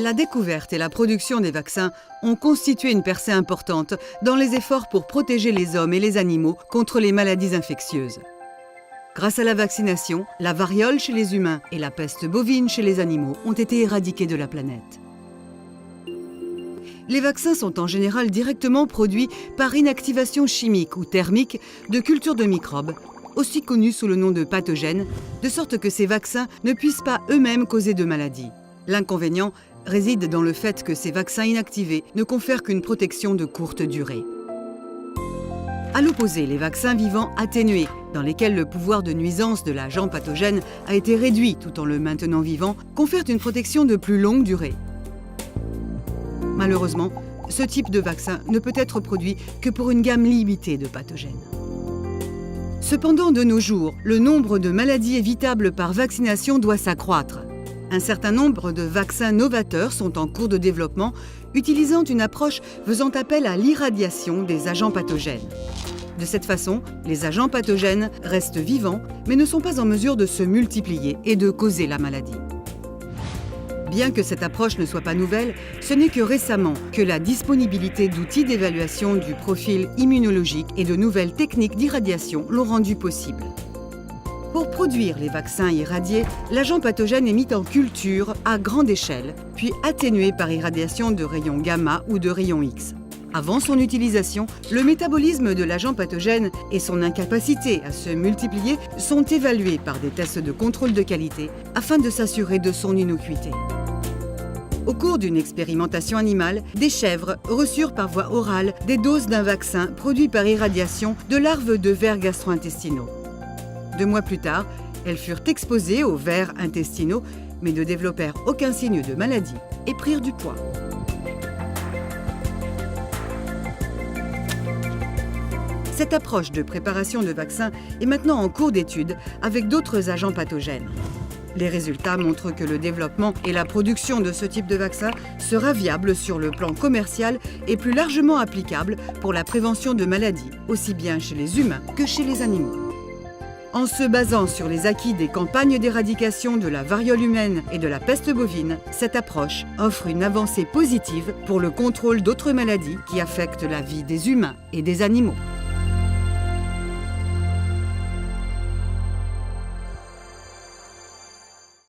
La découverte et la production des vaccins ont constitué une percée importante dans les efforts pour protéger les hommes et les animaux contre les maladies infectieuses. Grâce à la vaccination, la variole chez les humains et la peste bovine chez les animaux ont été éradiqués de la planète. Les vaccins sont en général directement produits par inactivation chimique ou thermique de cultures de microbes, aussi connus sous le nom de pathogènes, de sorte que ces vaccins ne puissent pas eux-mêmes causer de maladies. L'inconvénient réside dans le fait que ces vaccins inactivés ne confèrent qu'une protection de courte durée. À l'opposé, les vaccins vivants atténués, dans lesquels le pouvoir de nuisance de l'agent pathogène a été réduit tout en le maintenant vivant, confèrent une protection de plus longue durée. Malheureusement, ce type de vaccin ne peut être produit que pour une gamme limitée de pathogènes. Cependant, de nos jours, le nombre de maladies évitables par vaccination doit s'accroître. Un certain nombre de vaccins novateurs sont en cours de développement, utilisant une approche faisant appel à l'irradiation des agents pathogènes. De cette façon, les agents pathogènes restent vivants, mais ne sont pas en mesure de se multiplier et de causer la maladie. Bien que cette approche ne soit pas nouvelle, ce n'est que récemment que la disponibilité d'outils d'évaluation du profil immunologique et de nouvelles techniques d'irradiation l'ont rendu possible. Pour produire les vaccins irradiés, l'agent pathogène est mis en culture à grande échelle, puis atténué par irradiation de rayons gamma ou de rayons X. Avant son utilisation, le métabolisme de l'agent pathogène et son incapacité à se multiplier sont évalués par des tests de contrôle de qualité afin de s'assurer de son innocuité. Au cours d'une expérimentation animale, des chèvres reçurent par voie orale des doses d'un vaccin produit par irradiation de larves de vers gastro-intestinaux. 2 mois plus tard, elles furent exposées aux vers intestinaux, mais ne développèrent aucun signe de maladie et prirent du poids. Cette approche de préparation de vaccins est maintenant en cours d'étude avec d'autres agents pathogènes. Les résultats montrent que le développement et la production de ce type de vaccin sera viable sur le plan commercial et plus largement applicable pour la prévention de maladies, aussi bien chez les humains que chez les animaux. En se basant sur les acquis des campagnes d'éradication de la variole humaine et de la peste bovine, cette approche offre une avancée positive pour le contrôle d'autres maladies qui affectent la vie des humains et des animaux.